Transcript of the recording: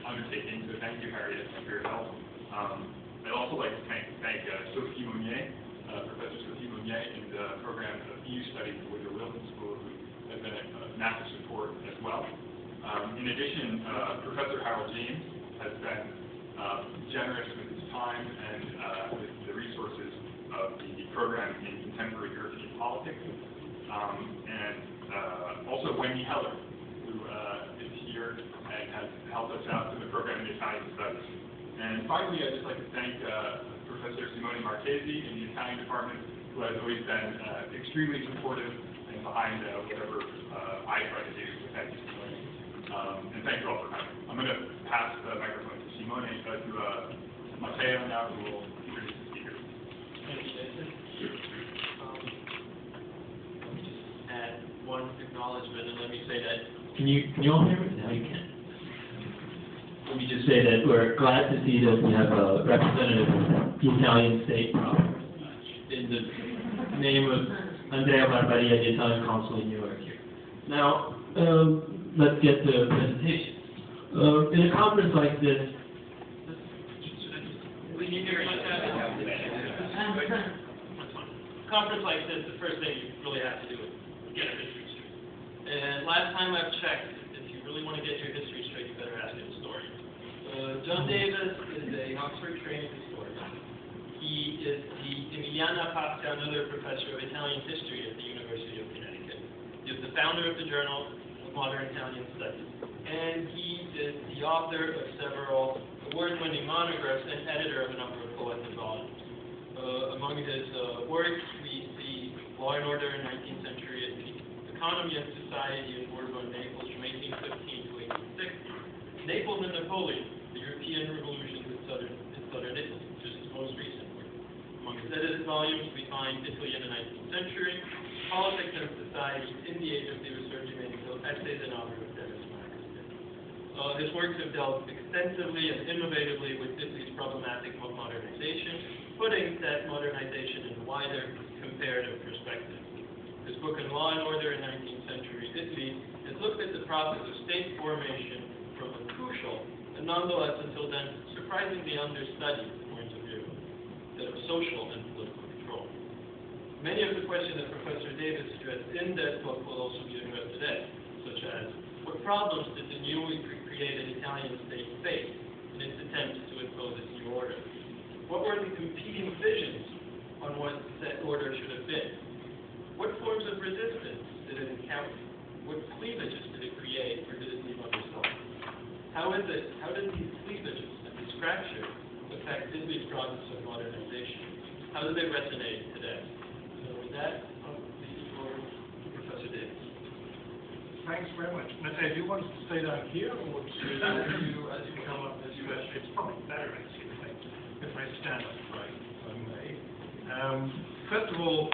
undertaking, so thank you, Harriet, for your help. I'd also like to thank Sophie Monnier, Professor Sophie Monnier in the program of EU Studies at the Woodrow Wilson School, who has been a massive support as well. In addition, Professor Harold James has been generous with his time and with the resources of the program in contemporary European politics. Also Wendy Heller, who is here and has helped us out in the program in Italian studies. And finally, I'd just like to thank Professor Simone Marchesi in the Italian department, who has always been extremely supportive and behind whatever I try to do. So thank you, Simone. And thank you all for coming. I'm going to pass the microphone to Simone, to Matteo now, who will introduce the speaker. Thank you, Jason. Let me just add one acknowledgement, and let me say that. Can you all hear me? Now you can. Let me just say that we're glad to see that we have a representative of the Italian state in the name of Andrea Barbaria, the Italian consul in New York here. Now, let's get to the presentation. In a conference like this, conference like this, the first thing you really have to do is get a history straight. And last time I've checked, if you really want to get your history straight, you better ask a historian. John Davis is a Oxford-trained historian. He is the Emiliana Pasca, another professor of Italian history at the University of Connecticut. He is the founder of the Journal of Modern Italian Studies. And he is the author of several award-winning monographs and editor of a number of collected volumes. Among his works, we see Law and Order in 19th Century Italy, Economy and Society in Bourbon, Naples from 1815 to 1860, Naples and Napoleon, the European Revolutions in southern Italy, which is his most recent work. Among his edited volumes, we find Italy in the 19th Century, Politics and Society in the Age of the Risorgimento, Essays and Opera of Dennis Marcus. His works have dealt extensively and innovatively with Italy's problematic modernization, putting that modernization in a wider comparative perspective. His book on Law and Order in 19th Century Italy has looked at the process of state formation from a crucial, and nonetheless until then surprisingly understudied point of view, that of social and political control. Many of the questions that Professor Davis addressed in that book will also be addressed today, such as what problems did the newly created Italian state face in its attempts to impose its new order? What were the competing visions on what that order should have been? What forms of resistance did it encounter? What cleavages did it create, or did it leave unresolved? How did these cleavages and this fracture affect Italy's process of modernization? How do they resonate today? So with that, I'll leave the floor to Professor Davis. Thanks very much. Matteo, do you want to stay down here, or As you come up, as you wish. it's probably better actually if I stand up, right? First of all,